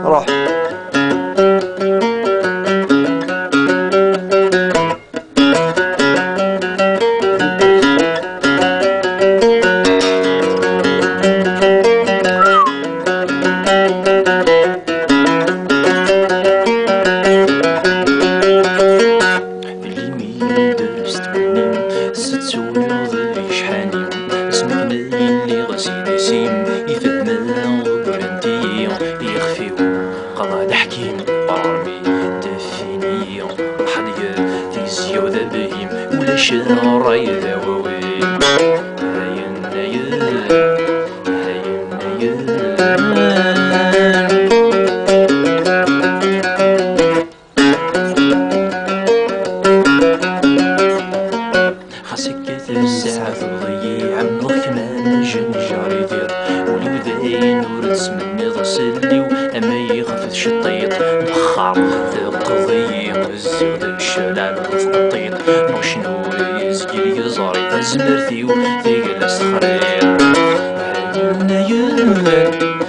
روح. اللي غسيل سيم يفهم وبرنتي يخفي قضاء الحكيم برمي تفيني حدير تيزيو ذا بهيم ولا شراي ذا وويم هاين هاين هاين خاصك تزعف ضيع عمرك كمان جنجار يدير ولودين ورسم النضسلي اما يخفت شطيط نخار تقضي الزود الشلال تقطيط نوشنو يزقي يزاري تزمرتي وتيجلس خرير هاين هاين